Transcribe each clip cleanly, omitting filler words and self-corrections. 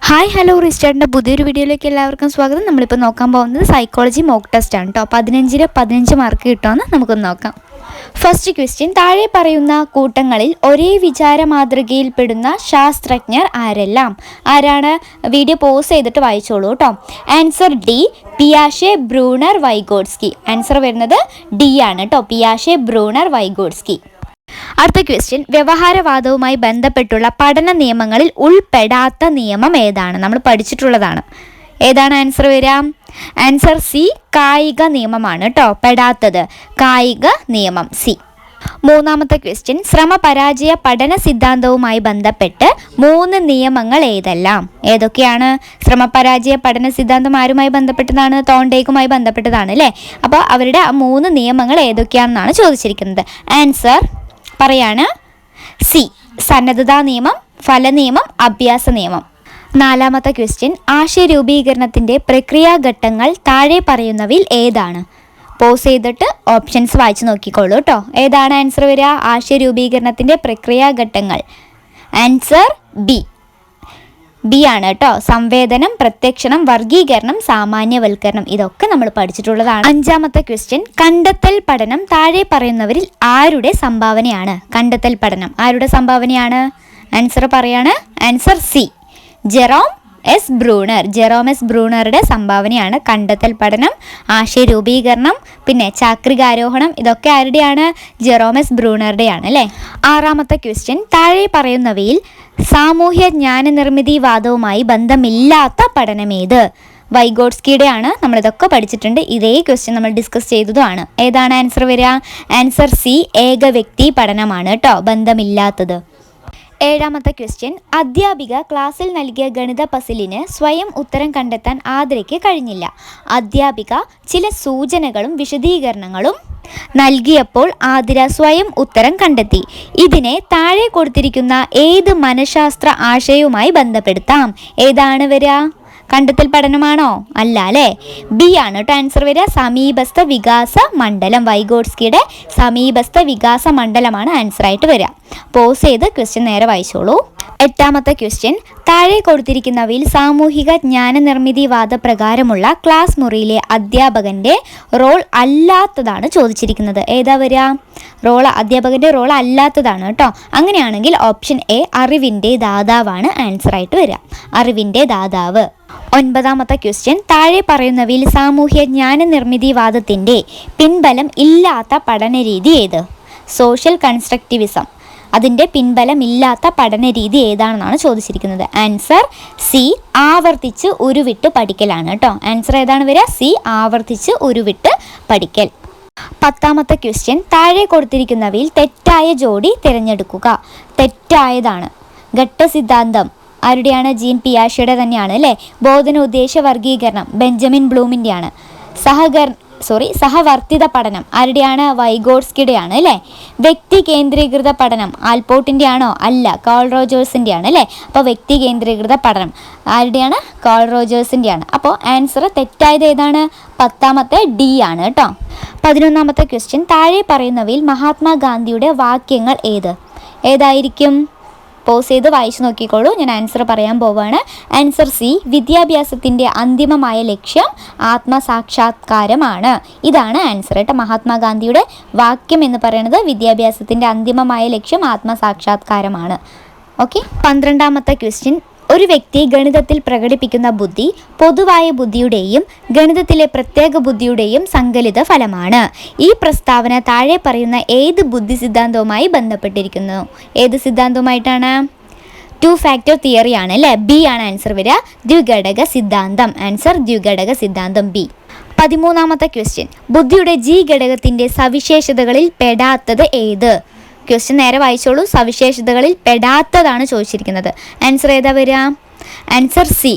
Hi hello റിസ്റ്റാർട്ടിൻ്റെ പുതിയൊരു വീഡിയോയിലേക്ക് എല്ലാവർക്കും സ്വാഗതം. നമ്മളിപ്പോൾ നോക്കാൻ പോകുന്നത് സൈക്കോളജി മോക്ക് ടെസ്റ്റ് ആണ് കേട്ടോ. 15 മാർക്ക് കിട്ടുമെന്ന് നമുക്കൊന്ന് നോക്കാം. ഫസ്റ്റ് ക്വസ്റ്റ്യൻ, താഴെ പറയുന്ന കൂട്ടങ്ങളിൽ ഒരേ വിചാര മാതൃകയിൽപ്പെടുന്ന ശാസ്ത്രജ്ഞർ ആരെല്ലാം? ആരാണ്? വീഡിയോ പോസ് ചെയ്തിട്ട് വായിച്ചോളൂ കേട്ടോ. ആൻസർ ഡി, പിയാഷെ, ബ്രൂണർ, വൈഗോട്സ്കി. ആൻസർ വരുന്നത് ഡി ആണ് കേട്ടോ, പിയാഷെ, ബ്രൂണർ, വൈഗോട്സ്കി. അടുത്ത ക്വസ്റ്റ്യൻ, വ്യവഹാരവാദവുമായി ബന്ധപ്പെട്ടുള്ള പഠന നിയമങ്ങളിൽ ഉൾപ്പെടാത്ത നിയമം ഏതാണ്? നമ്മൾ പഠിച്ചിട്ടുള്ളതാണ്. ഏതാണ് ആൻസർ വരിക? ആൻസർ സി, കായിക നിയമമാണ് കേട്ടോ. പെടാത്തത് കായിക നിയമം, സി. മൂന്നാമത്തെ ക്വസ്റ്റ്യൻ, ശ്രമപരാജയ പഠന സിദ്ധാന്തവുമായി ബന്ധപ്പെട്ട് 3 നിയമങ്ങൾ ഏതെല്ലാം? ഏതൊക്കെയാണ്? ശ്രമപരാജയ പഠന സിദ്ധാന്തം ആരുമായി ബന്ധപ്പെട്ടതാണ്? തോണ്ടേക്കുമായി ബന്ധപ്പെട്ടതാണ് അല്ലേ? അപ്പോൾ അവരുടെ 3 നിയമങ്ങൾ ഏതൊക്കെയാണെന്നാണ് ചോദിച്ചിരിക്കുന്നത്. ആൻസർ പറയാണ് സി, സന്നദ്ധതാ നിയമം, ഫലനിയമം, അഭ്യാസ നിയമം. നാലാമത്തെ ക്വസ്റ്റ്യൻ, ആശയ രൂപീകരണത്തിൻ്റെ പ്രക്രിയാഘട്ടങ്ങൾ താഴെ പറയുന്നവയിൽ ഏതാണ്? പോസ് ചെയ്തിട്ട് ഓപ്ഷൻസ് വായിച്ചു നോക്കിക്കോളൂ കേട്ടോ. ഏതാണ് ആൻസർ വരിക? ആശയ രൂപീകരണത്തിൻ്റെ പ്രക്രിയാഘട്ടങ്ങൾ. ആൻസർ ബി ആണ് കേട്ടോ. സംവേദനം, പ്രത്യക്ഷണം, വർഗീകരണം, സാമാന്യവൽക്കരണം, ഇതൊക്കെ നമ്മൾ പഠിച്ചിട്ടുള്ളതാണ്. അഞ്ചാമത്തെ ക്വസ്റ്റ്യൻ, കണ്ടെത്തൽ പഠനം താഴെ പറയുന്നവരിൽ ആരുടെ സംഭാവനയാണ്? കണ്ടെത്തൽ പഠനം ആരുടെ സംഭാവനയാണ്? ആൻസർ പറയാണ് ആൻസർ സി, ജെറോം എസ് ബ്രൂണറുടെ സംഭാവനയാണ് കണ്ടെത്തൽ പഠനം, ആശയ രൂപീകരണം, പിന്നെ ചാക്രികാരോഹണം, ഇതൊക്കെ ആരുടെയാണ്? ജെറോം എസ് ബ്രൂണറുടെയാണ് അല്ലേ. ആറാമത്തെ ക്വസ്റ്റ്യൻ, താഴെ പറയുന്നവയിൽ സാമൂഹ്യ ജ്ഞാനനിർമ്മിതിവാദവുമായി ബന്ധമില്ലാത്ത പഠനമേത്? വൈഗോട്സ്കിയുടെ ആണ്. നമ്മളിതൊക്കെ പഠിച്ചിട്ടുണ്ട്. ഇതേ ക്വസ്റ്റ്യൻ നമ്മൾ ഡിസ്കസ് ചെയ്തതുമാണ്. ഏതാണ് ആൻസർ വരിക? ആൻസർ സി, ഏക വ്യക്തി പഠനമാണ് കേട്ടോ, ബന്ധമില്ലാത്തത്. ഏഴാമത്തെ ക്വസ്റ്റ്യൻ, അധ്യാപിക ക്ലാസ്സിൽ നൽകിയ ഗണിത പസിലിന് സ്വയം ഉത്തരം കണ്ടെത്താൻ ആതിരയ്ക്ക് കഴിഞ്ഞില്ല. അധ്യാപിക ചില സൂചനകളും വിശദീകരണങ്ങളും നൽകിയപ്പോൾ ആതിര സ്വയം ഉത്തരം കണ്ടെത്തി. ഇതിനെ താഴെ കൊടുത്തിരിക്കുന്ന ഏത് മനഃശാസ്ത്ര ആശയവുമായി ബന്ധപ്പെടുത്താം? ഏതാണ് വരിക? കണ്ടെത്തൽ പഠനമാണോ? അല്ല അല്ലേ. ബി ആണ് കേട്ടോ ആൻസർ വരിക, സമീപസ്ഥ വികാസ മണ്ഡലം. വൈഗോട്സ്കിയുടെ സമീപസ്ഥ വികാസ മണ്ഡലമാണ് ആൻസർ ആയിട്ട് വരിക. പോസ് ചെയ്ത് ക്വസ്റ്റ്യൻ നേരെ വായിച്ചോളൂ. എട്ടാമത്തെ ക്വസ്റ്റ്യൻ, താഴെ കൊടുത്തിരിക്കുന്നവയിൽ സാമൂഹിക ജ്ഞാനനിർമ്മിതിവാദ പ്രകാരമുള്ള ക്ലാസ് മുറിയിലെ അധ്യാപകന്റെ റോൾ അല്ലാത്തതാണ് ചോദിച്ചിരിക്കുന്നത്. ഏതാ വരിക? അധ്യാപകന്റെ റോൾ അല്ലാത്തതാണ് കേട്ടോ. അങ്ങനെയാണെങ്കിൽ ഓപ്ഷൻ എ, അറിവിന്റെ ദാതാവാണ് ആൻസർ ആയിട്ട് വരിക. അറിവിന്റെ ദാതാവ്. ഒൻപതാമത്തെ ക്വസ്റ്റ്യൻ, താഴെ പറയുന്നവയിൽ സാമൂഹ്യ ജ്ഞാനനിർമ്മിതിവാദത്തിന്റെ പിൻബലം ഇല്ലാത്ത പഠനരീതി ഏത്? Social constructivism. അതിൻ്റെ പിൻബലമില്ലാത്ത പഠനരീതി ഏതാണെന്നാണ് ചോദിച്ചിരിക്കുന്നത്. ആൻസർ സി, ആവർത്തിച്ച് ഉരുവിട്ട് പഠിക്കലാണ് കേട്ടോ. ആൻസർ ഏതാണ് വരിക? സി, ആവർത്തിച്ച് ഉരുവിട്ട് പഠിക്കൽ. പത്താമത്തെ ക്വസ്റ്റ്യൻ, താഴെ കൊടുത്തിരിക്കുന്നവയിൽ തെറ്റായ ജോഡി തിരഞ്ഞെടുക്കുക. തെറ്റായതാണ്. ഘട്ടസിദ്ധാന്തം ആരുടെയാണ്? ജീൻ പിയാഷെയുടെ തന്നെയാണ് അല്ലേ. ബോധന ഉദ്ദേശ വർഗീകരണം ബെഞ്ചമിൻ ബ്ലൂമിൻ്റെയാണ്. സഹവർത്തിത പഠനം ആരുടെയാണ്? വൈഗോട്സ്കിയുടെയാണ് അല്ലേ. വ്യക്തി കേന്ദ്രീകൃത പഠനം ആൽപോർട്ടിൻ്റെ ആണോ? അല്ല, കാൾ റോജേഴ്സിൻ്റെ ആണ് അല്ലേ. അപ്പോൾ വ്യക്തി കേന്ദ്രീകൃത പഠനം ആരുടെയാണ്? കാൾ റോജേഴ്സിൻ്റെയാണ്. അപ്പോൾ ആൻസർ തെറ്റായത് ഏതാണ്? പത്താമത്തെ ഡി ആണ് കേട്ടോ. 11ാമത്തെ ക്വസ്റ്റ്യൻ, താഴെ പറയുന്നവയിൽ മഹാത്മാഗാന്ധിയുടെ വാക്യങ്ങൾ ഏതായിരിക്കും? പോസ് ചെയ്ത് വായിച്ചു നോക്കിക്കോളൂ. ഞാൻ ആൻസർ പറയാൻ പോവാണ്. ആൻസർ സി, വിദ്യാഭ്യാസത്തിൻ്റെ അന്തിമമായ ലക്ഷ്യം ആത്മസാക്ഷാത്കാരമാണ്. ഇതാണ് ആൻസർ കേട്ടോ. മഹാത്മാഗാന്ധിയുടെ വാക്യം എന്ന് പറയുന്നത് വിദ്യാഭ്യാസത്തിൻ്റെ അന്തിമമായ ലക്ഷ്യം ആത്മസാക്ഷാത്കാരമാണ്. ഓക്കെ. 12ാമത്തെ ക്വസ്റ്റ്യൻ, ഒരു വ്യക്തി ഗണിതത്തിൽ പ്രകടിപ്പിക്കുന്ന ബുദ്ധി പൊതുവായ ബുദ്ധിയുടെയും ഗണിതത്തിലെ പ്രത്യേക ബുദ്ധിയുടെയും സങ്കലിത ഫലമാണ്. ഈ പ്രസ്താവന താഴെ പറയുന്ന ഏത് ബുദ്ധി സിദ്ധാന്തവുമായി ബന്ധപ്പെട്ടിരിക്കുന്നു? ഏത് സിദ്ധാന്തവുമായിട്ടാണ്? 2 ഫാക്ടർ തിയറി ആണ് അല്ലേ. ബി ആണ് ആൻസർ വരിക, ദ്വിഘടക സിദ്ധാന്തം. ആൻസർ ദ്വിഘടക സിദ്ധാന്തം ബി. 13ാമത്തെ ക്വസ്റ്റ്യൻ, ബുദ്ധിയുടെ ജി ഘടകത്തിൻ്റെ സവിശേഷതകളിൽ പെടാത്തത് ഏത്? ക്വസ്റ്റ്യൻ നേരെ വായിച്ചോളൂ. സവിശേഷതകളിൽ പെടാത്തതാണ് ചോദിച്ചിരിക്കുന്നത്. ആൻസർ ഏതാ വരിക? ആൻസർ സി,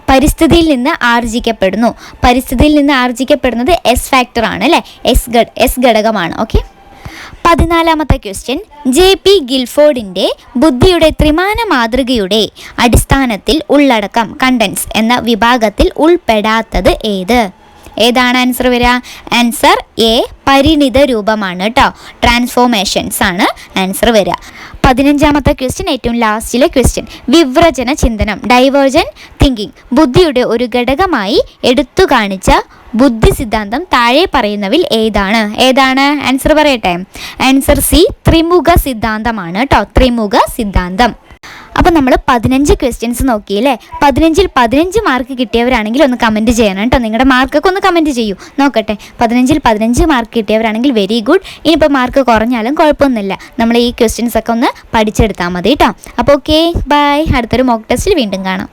പരിസ്ഥിതിയിൽ നിന്ന് ആർജിക്കപ്പെടുന്നു. പരിസ്ഥിതിയിൽ നിന്ന് ആർജിക്കപ്പെടുന്നത് എസ് ഫാക്ടർ ആണ് അല്ലേ. എസ് ഘടകമാണ്. ഓക്കെ. 14ാമത്തെ ക്വസ്റ്റ്യൻ, ജെ.പി. ഗിൽഫോർഡിൻ്റെ ബുദ്ധിയുടെ ത്രിമാന മാതൃകയുടെ അടിസ്ഥാനത്തിൽ ഉള്ളടക്കം കണ്ടൻസ് എന്ന വിഭാഗത്തിൽ ഉൾപ്പെടാത്തത് ഏത്? ഏതാണ് ആൻസർ വരിക? ആൻസർ എ, പരിണിത രൂപമാണ് കേട്ടോ. ട്രാൻസ്ഫോർമേഷൻസ് ആണ് ആൻസർ വരിക. 15ാമത്തെ ക്വസ്റ്റ്യൻ, ഏറ്റവും ലാസ്റ്റിലെ ക്വസ്റ്റ്യൻ. വിവ്രജന ചിന്തനം, ഡൈവേർജൻ തിങ്കിങ്, ബുദ്ധിയുടെ ഒരു ഘടകമായി എടുത്തു കാണിച്ച ബുദ്ധി സിദ്ധാന്തം താഴെ പറയുന്നവിൽ ഏതാണ്? ആൻസർ പറയട്ടെ. ആൻസർ സി, ത്രിമുഖ സിദ്ധാന്തമാണ് കേട്ടോ. ത്രിമുഖ സിദ്ധാന്തം. അപ്പം നമ്മൾ 15 ക്വസ്റ്റ്യൻസ് നോക്കിയില്ലേ? 15ൽ 15 മാർക്ക് കിട്ടിയവരാണെങ്കിൽ ഒന്ന് കമൻറ്റ് ചെയ്യണം കേട്ടോ. നിങ്ങളുടെ മാർക്കൊക്കെ ഒന്ന് കമൻറ്റ് ചെയ്യൂ, നോക്കട്ടെ. 15ൽ 15 മാർക്ക് കിട്ടിയവരാണെങ്കിൽ വെരി ഗുഡ്. ഇനിയിപ്പോൾ മാർക്ക് കുറഞ്ഞാലും കുഴപ്പമൊന്നുമില്ല, നമ്മൾ ഈ ക്വസ്റ്റ്യൻസ് ഒക്കെ ഒന്ന് പഠിച്ചെടുത്താൽ മതി കേട്ടോ. അപ്പോൾ ഓക്കെ, ബൈ. അടുത്തൊരു മോക്ക് ടെസ്റ്റിൽ വീണ്ടും കാണാം.